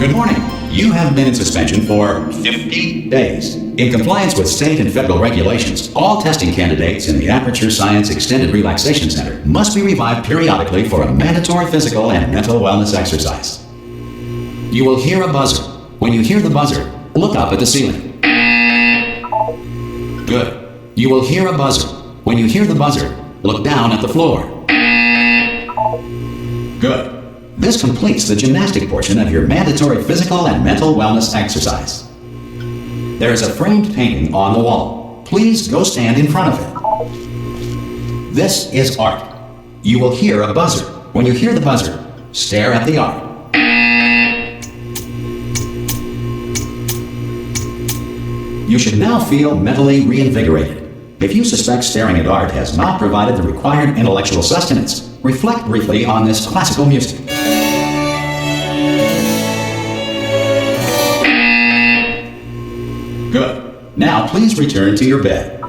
Good morning. You have been in suspension for 50 days. In compliance with state and federal regulations, all testing candidates in the Aperture Science Extended Relaxation Center must be revived periodically for a mandatory physical and mental wellness exercise. You will hear a buzzer. When you hear the buzzer, look up at the ceiling. Good. You will hear a buzzer. When you hear the buzzer, look down at the floor. Good. This completes the gymnastic portion of your mandatory physical and mental wellness exercise. There is a framed painting on the wall. Please go stand in front of it. This is art. You will hear a buzzer. When you hear the buzzer, stare at the art. You should now feel mentally reinvigorated. If you suspect staring at art has not provided the required intellectual sustenance, reflect briefly on this classical music. Good. Now please return to your bed.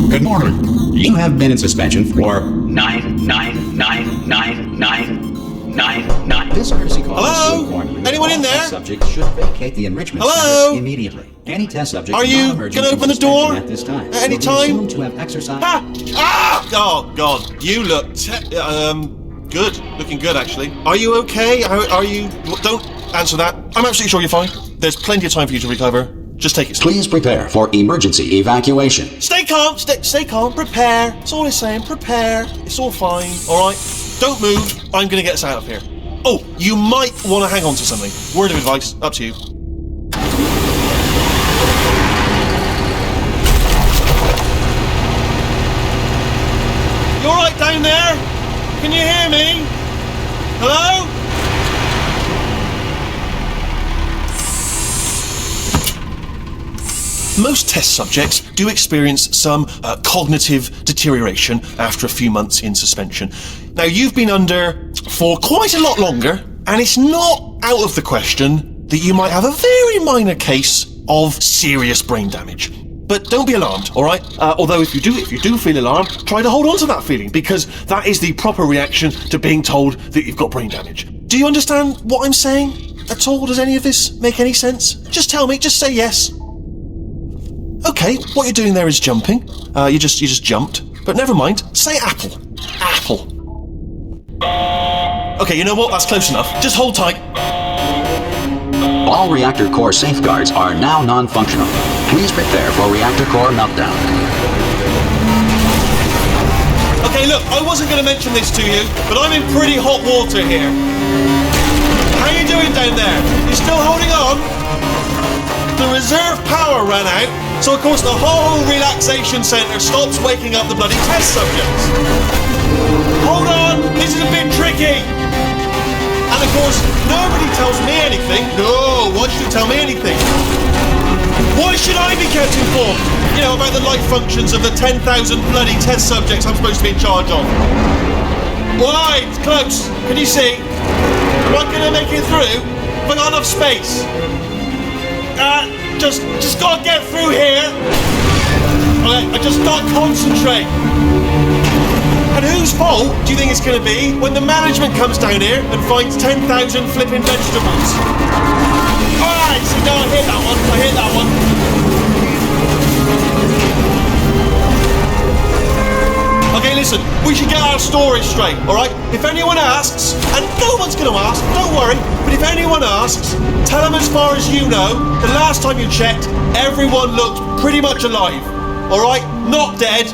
Good morning. You have been in suspension for 9999999. This courtesy call. Hello? Anyone in there? Subjects should vacate the enrichment Hello? center immediately. Any test subject Are you going to open the door at this time at any time? To have exercise. Oh God, you look good. Looking good, actually. Are you okay? Are you? Don't answer that. I'm absolutely sure you're fine. There's plenty of time for you to recover. Just take it slow. Please prepare for emergency evacuation. Stay calm. Stay calm. Prepare. That's all it's saying. Prepare. It's all fine. All right. Don't move. I'm going to get us out of here. Oh, you might want to hang on to something. Word of advice. Up to you. You all right down there? Can you hear me? Hello? Most test subjects do experience some cognitive deterioration after a few months in suspension. Now, you've been under for quite a lot longer, and it's not out of the question that you might have a very minor case of serious brain damage. But don't be alarmed, all right? Although if you do feel alarmed, try to hold on to that feeling, because that is the proper reaction to being told that you've got brain damage. Do you understand what I'm saying at all? Does any of this make any sense? Just tell me, just say yes. Okay, what you're doing there is jumping. You just jumped. But never mind, say apple. Apple. Okay, you know what? That's close enough. Just hold tight. All reactor core safeguards are now non-functional. Please prepare for reactor core meltdown. Okay, look, I wasn't going to mention this to you, but I'm in pretty hot water here. How you doing down there? You still holding on? The reserve power ran out, so of course the whole relaxation centre stops waking up the bloody test subjects. Hold on, this is a bit tricky. And of course, nobody tells me anything. No, why should you tell me anything? Why should I be kept informed? You know, about the life functions of the 10,000 bloody test subjects I'm supposed to be in charge of. Right, it's close. Can you see? Am I going to make it through? Have I got enough space? Just gotta get through here. Okay, I just gotta concentrate. And whose fault do you think it's gonna be when the management comes down here and finds 10,000 flipping vegetables? Alright, so no, I hit that one. Okay, listen, we should get our story straight, alright? If anyone asks, and no one's gonna ask, don't worry, but if anyone asks, tell them as far as you know, the last time you checked, everyone looked pretty much alive, alright? Not dead.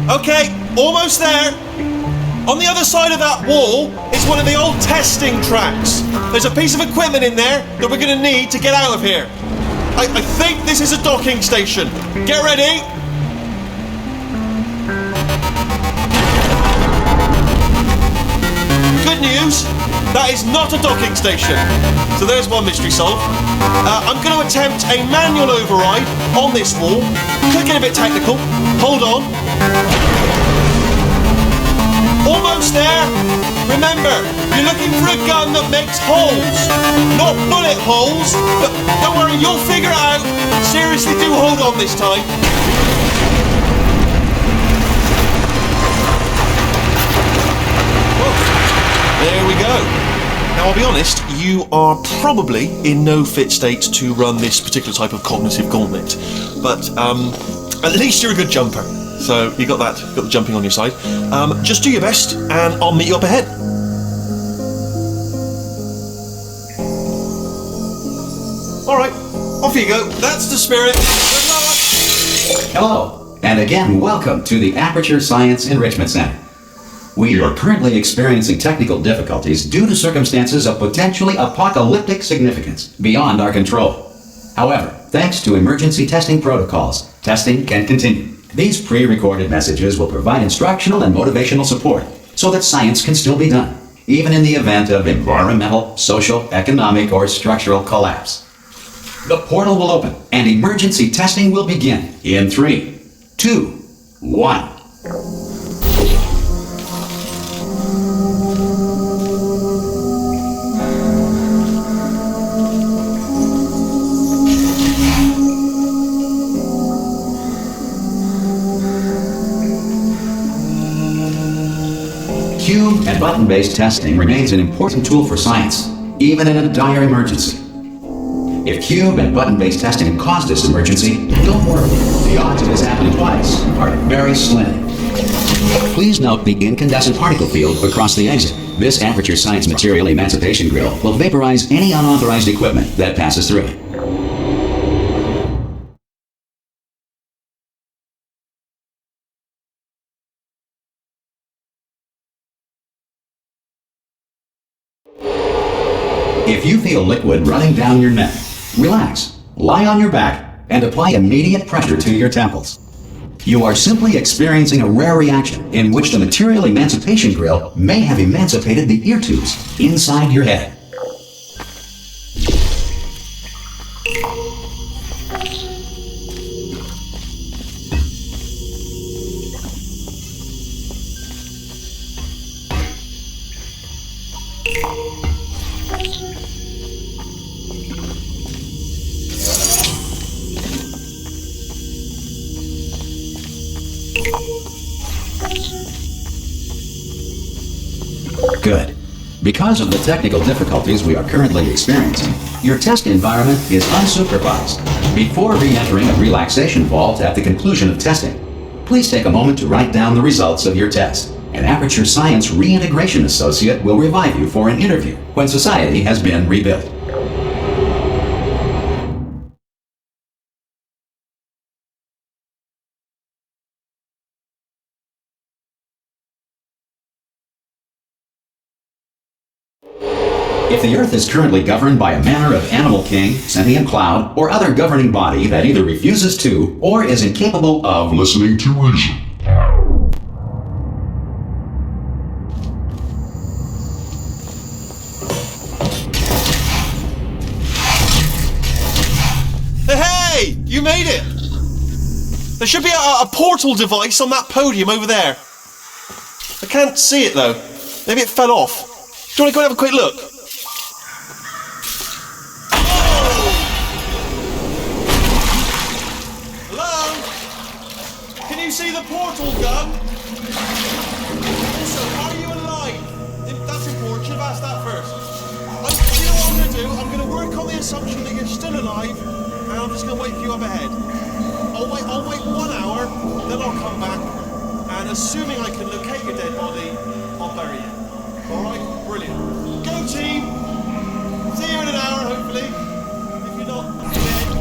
Okay, almost there. On the other side of that wall is one of the old testing tracks. There's a piece of equipment in there that we're gonna need to get out of here. I think this is a docking station. Get ready. Good news, that is not a docking station. So there's one mystery solved. I'm going to attempt a manual override on this wall. Could get a bit technical. Hold on. Almost there. Remember, you're looking for a gun that makes holes. Not bullet holes, but don't worry, you'll figure it out. Seriously, do hold on this time. honest, you are probably in no fit state to run this particular type of cognitive gauntlet. But at least you're a good jumper. So you got that, got the jumping on your side. Just do your best and I'll meet you up ahead. Alright, off you go. That's the spirit. Good luck. Hello, and again, welcome to the Aperture Science Enrichment Center. We are currently experiencing technical difficulties due to circumstances of potentially apocalyptic significance beyond our control. However, thanks to emergency testing protocols, testing can continue. These pre-recorded messages will provide instructional and motivational support so that science can still be done, even in the event of environmental, social, economic, or structural collapse. The portal will open and emergency testing will begin in 3, 2, 1. Cube and button-based testing remains an important tool for science, even in a dire emergency. If cube and button-based testing caused this emergency, don't worry. The odds of this happening twice are very slim. Please note the incandescent particle field across the exit. This Aperture Science Material Emancipation Grill will vaporize any unauthorized equipment that passes through it. If you feel liquid running down your neck, relax, lie on your back, and apply immediate pressure to your temples. You are simply experiencing a rare reaction in which the Material Emancipation Grill may have emancipated the ear tubes inside your head. Good. Because of the technical difficulties we are currently experiencing, your test environment is unsupervised. Before re-entering a relaxation vault at the conclusion of testing, please take a moment to write down the results of your test. An Aperture Science Reintegration Associate will revive you for an interview when society has been rebuilt. If the Earth is currently governed by a manner of animal king, sentient cloud, or other governing body that either refuses to or is incapable of listening to reason, Hey! You made it! There should be a portal device on that podium over there. I can't see it though. Maybe it fell off. Do you want to go and have a quick look? Can you see the portal gun? Also, are you alive? That's important. Should have asked that first. You know what I'm going to do? I'm going to work on the assumption that you're still alive, and I'm just going to wait for you up ahead. I'll wait 1 hour, then I'll come back, and assuming I can locate your dead body, I'll bury it. Alright? Brilliant. Go team! See you in an hour, hopefully. If you're not dead.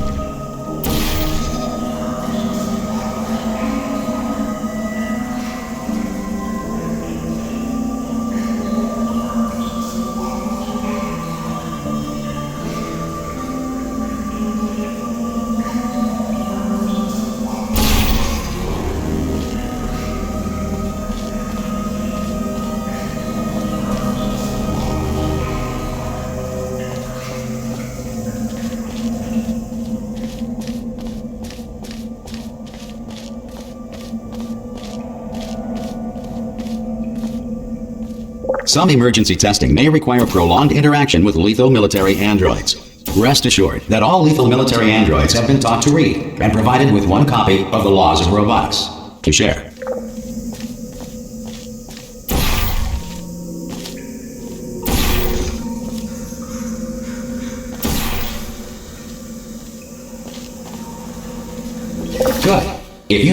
Some emergency testing may require prolonged interaction with lethal military androids. Rest assured that all lethal military androids have been taught to read and provided with one copy of the Laws of Robotics to share.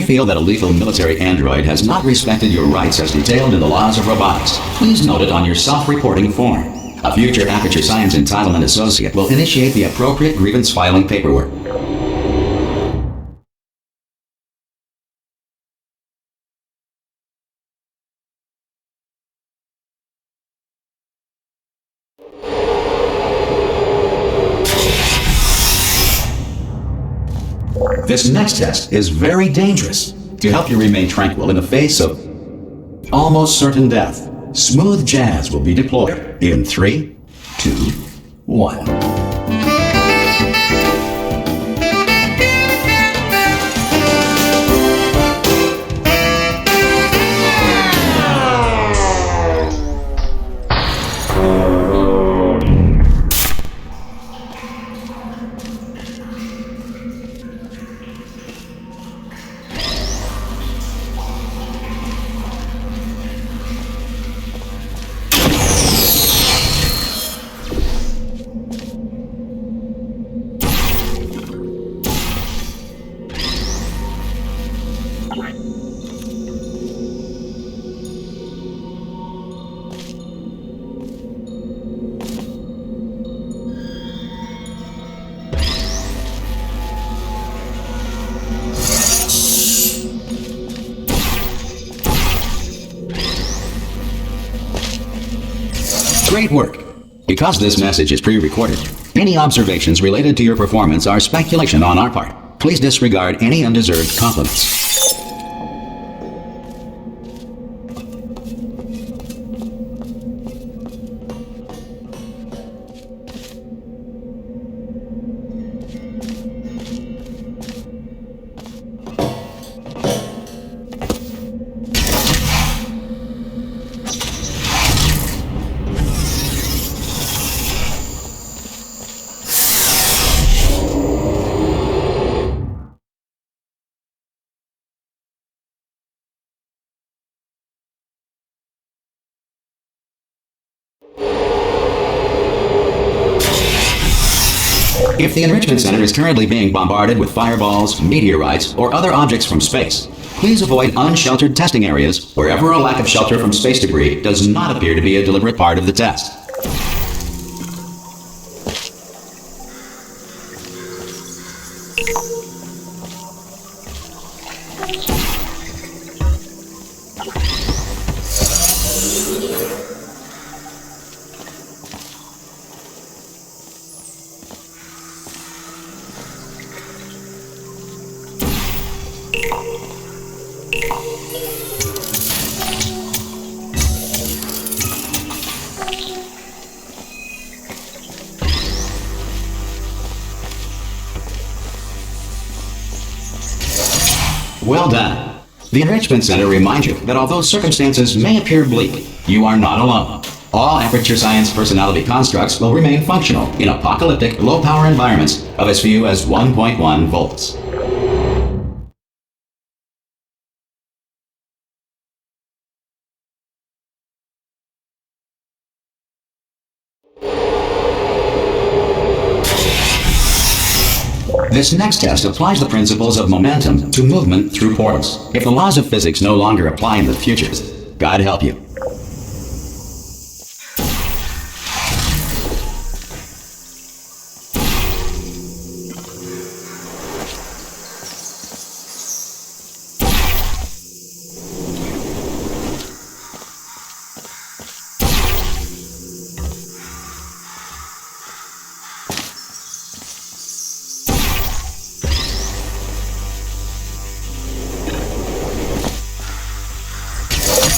feel that a lethal military android has not respected your rights as detailed in the laws of robotics, please note it on your self-reporting form. A future Aperture Science Entitlement Associate will initiate the appropriate grievance filing paperwork. This next test is very dangerous. To help you remain tranquil in the face of almost certain death, smooth jazz will be deployed in 3, 2, 1. Great work! Because this message is pre-recorded, any observations related to your performance are speculation on our part. Please disregard any undeserved compliments. If the Enrichment Center is currently being bombarded with fireballs, meteorites, or other objects from space, please avoid unsheltered testing areas wherever a lack of shelter from space debris does not appear to be a deliberate part of the test. Well done. The Enrichment Center reminds you that although circumstances may appear bleak, you are not alone. All Aperture Science personality constructs will remain functional in apocalyptic, low-power environments of as few as 1.1 volts. This next test applies the principles of momentum to movement through portals. If the laws of physics no longer apply in the future, God help you.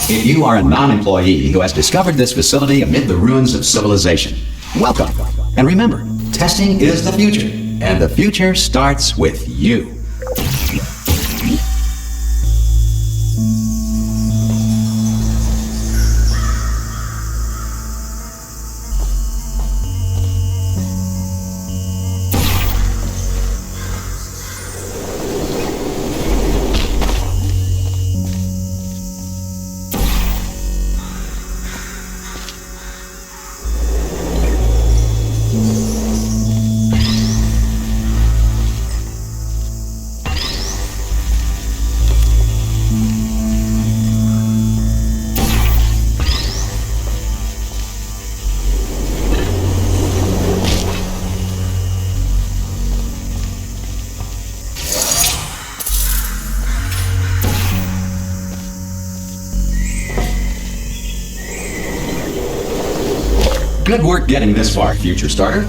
If you are a non-employee who has discovered this facility amid the ruins of civilization, welcome. And remember, testing is the future, and the future starts with you. Good work getting this far, future starter.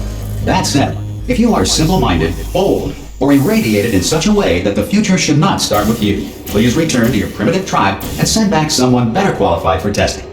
That said, if you are simple-minded, bold, or irradiated in such a way that the future should not start with you, please return to your primitive tribe and send back someone better qualified for testing.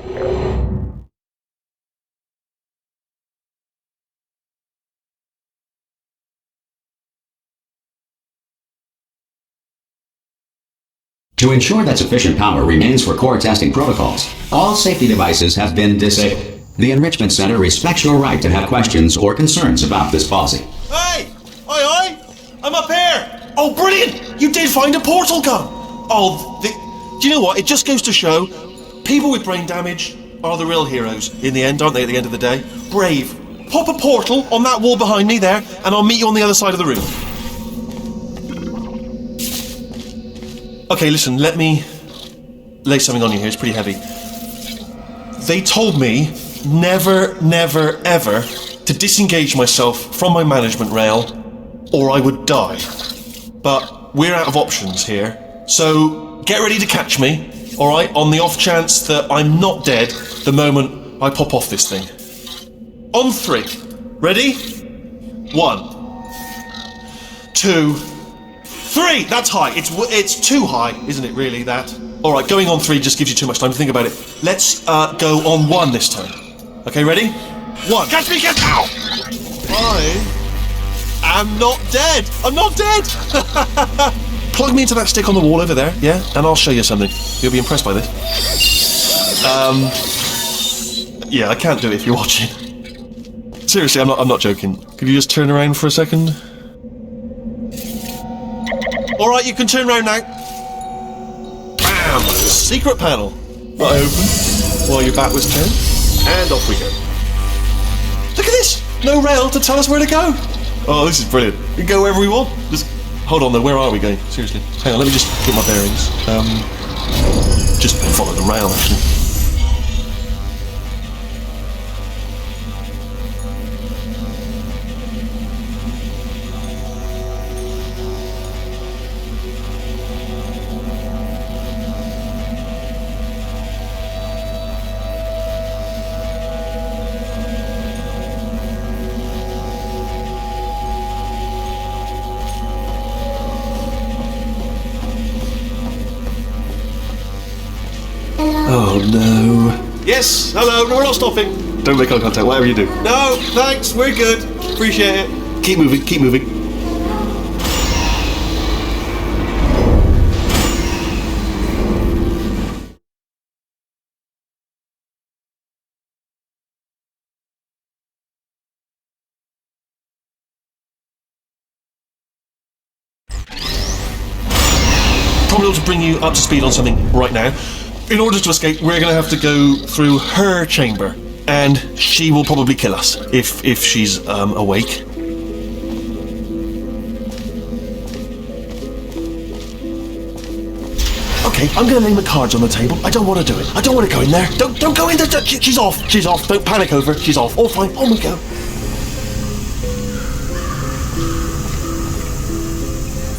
To ensure that sufficient power remains for core testing protocols, all safety devices have been disabled. The Enrichment Center respects your right to have questions or concerns about this policy. Hey! Oi! I'm up here! Oh, brilliant! You did find a portal gun! Oh, do you know what? It just goes to show, people with brain damage are the real heroes in the end, aren't they, at the end of the day? Brave. Pop a portal on that wall behind me there, and I'll meet you on the other side of the room. Okay, listen, let me lay something on you here. It's pretty heavy. They told me never, never, ever to disengage myself from my management rail or I would die. But we're out of options here. So get ready to catch me, alright, on the off chance that I'm not dead the moment I pop off this thing. On 3. Ready? 1, 2, 3! That's high. It's too high, isn't it, really, that? Alright, going on 3 just gives you too much time to think about it. Let's go on 1 this time. Okay, ready? 1. Catch me, catch me! Ow! I am not dead! I'm not dead! Plug me into that stick on the wall over there, yeah? And I'll show you something. You'll be impressed by this. Yeah, I can't do it if you're watching. Seriously, I'm not joking. Could you just turn around for a second? Alright, you can turn around now. Bam! Secret panel. I open while your back was turned. And off we go. Look at this! No rail to tell us where to go. Oh, this is brilliant. We can go wherever we want. Just hold on though, where are we going? Seriously. Hang on, let me just get my bearings. Just follow the rail actually. Oh no. Yes, hello, no, we're not stopping. Don't make eye contact, whatever you do. No, thanks, we're good. Appreciate it. Keep moving, keep moving. Probably ought to bring you up to speed on something right now. In order to escape, we're going to have to go through her chamber, and she will probably kill us if she's awake. Okay, I'm going to lay my cards on the table. I don't want to do it. I don't want to go in there. Don't go in there. She's off. She's off. Don't panic over her. She's off. All fine. On we go.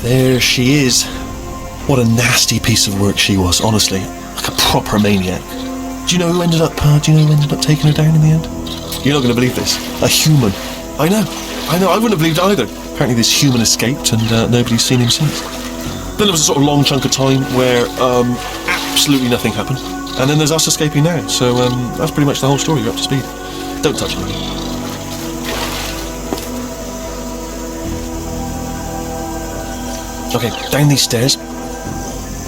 There she is. What a nasty piece of work she was, honestly. Like a proper maniac. Do you know who ended up taking her down in the end? You're not going to believe this. A human. I know, I wouldn't have believed it either. Apparently this human escaped and nobody's seen him since. Then there was a sort of long chunk of time where absolutely nothing happened. And then there's us escaping now. So that's pretty much the whole story. You're up to speed. Don't touch anything. Okay, down these stairs.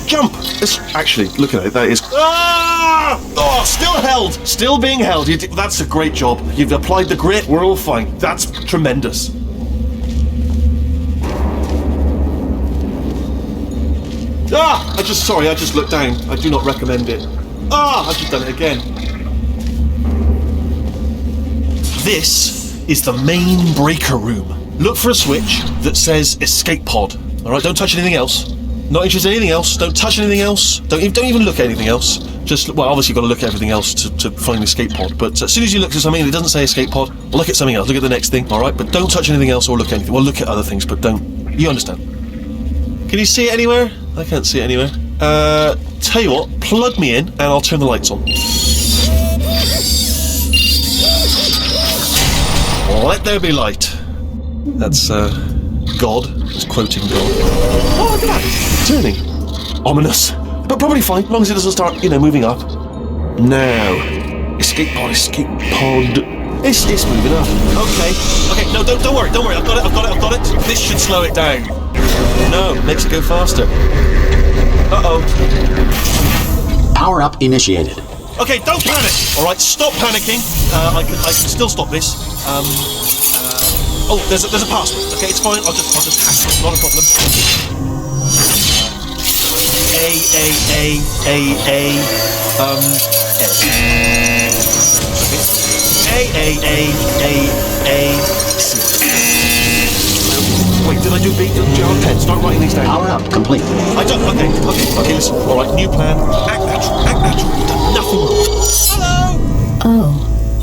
Jump! Actually, look at it, that is... Ah! Oh, still held! Still being held. That's a great job. You've applied the grit, we're all fine. That's tremendous. Ah! I just looked down. I do not recommend it. Ah! I've just done it again. This is the main breaker room. Look for a switch that says escape pod. Alright, don't touch anything else. Not interested in anything else. Don't touch anything else. Don't even look at anything else. Just, well, obviously you've got to look at everything else to find the escape pod. But as soon as you look at something and it doesn't say escape pod, look at something else. Look at the next thing, all right? But don't touch anything else or look at anything. Well, look at other things, but don't. You understand? Can you see it anywhere? I can't see it anywhere. Tell you what, plug me in and I'll turn the lights on. Let there be light. That's, God. Just quoting God. Oh, look at that. Turning. Ominous. But probably fine, as long as it doesn't start, moving up. Now. Escape pod. It's moving up. Okay, no, don't worry. I've got it. This should slow it down. No, makes it go faster. Uh-oh. Power up initiated. Okay, don't panic. All right, stop panicking. I can still stop this. Oh, there's a password. Okay, it's fine. I'll just hack it. Not a problem. Wait, did I do B? Gerald Penn, start writing these down. Power up complete. I don't. Okay, listen. All right, new plan. Act natural. You've done nothing wrong. Hello. Oh,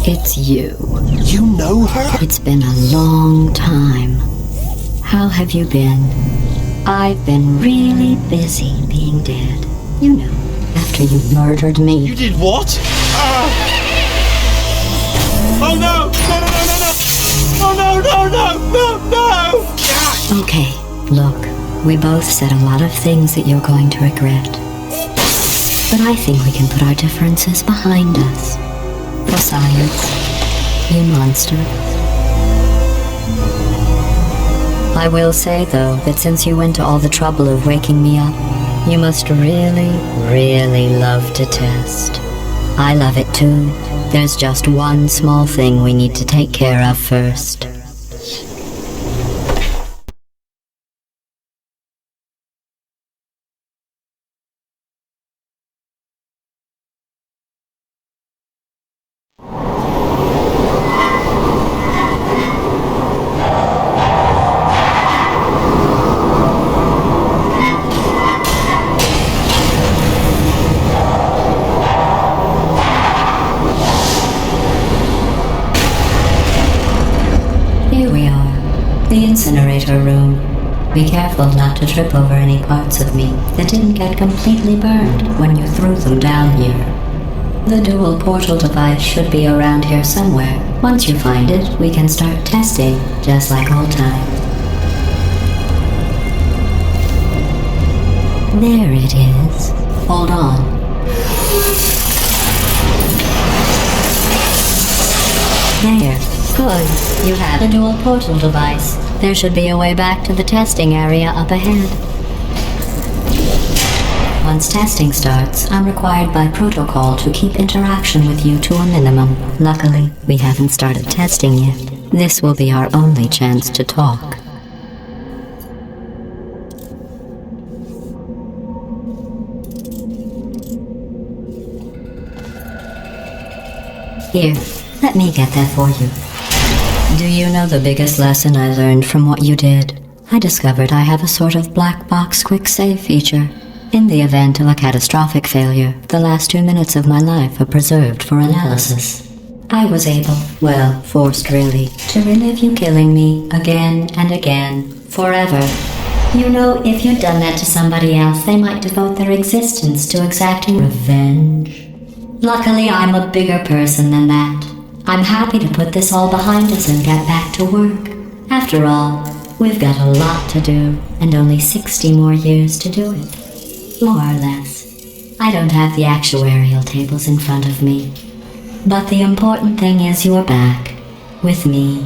it's you. You know her? It's been a long time. How have you been? I've been really busy being dead. After you murdered me. You did what? Oh no! No! Okay, look, we both said a lot of things that you're going to regret. But I think we can put our differences behind us. For science, you monster. I will say, though, that since you went to all the trouble of waking me up, you must really, really love to test. I love it too. There's just one small thing we need to take care of first. Here we are, the incinerator room. Be careful not to trip over any parts of me that didn't get completely burned when you threw them down here. The dual portal device should be around here somewhere. Once you find it, we can start testing, just like old times. There it is. Hold on. There. Good. You have the dual portal device. There should be a way back to the testing area up ahead. Once testing starts, I'm required by protocol to keep interaction with you to a minimum. Luckily, we haven't started testing yet. This will be our only chance to talk. Here, let me get that for you. Do you know the biggest lesson I learned from what you did? I discovered I have a sort of black box quick save feature. In the event of a catastrophic failure, the last 2 minutes of my life are preserved for analysis. I was able, well, forced really, to relive you killing me again and again, forever. You know, if you'd done that to somebody else, they might devote their existence to exacting revenge. Luckily, I'm a bigger person than that. I'm happy to put this all behind us and get back to work. After all, we've got a lot to do, and only 60 more years to do it. More or less. I don't have the actuarial tables in front of me. But the important thing is you're back, with me.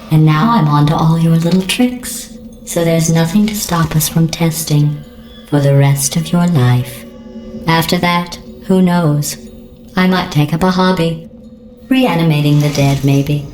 And now I'm on to all your little tricks. So there's nothing to stop us from testing for the rest of your life. After that, who knows? I might take up a hobby. Reanimating the dead, maybe.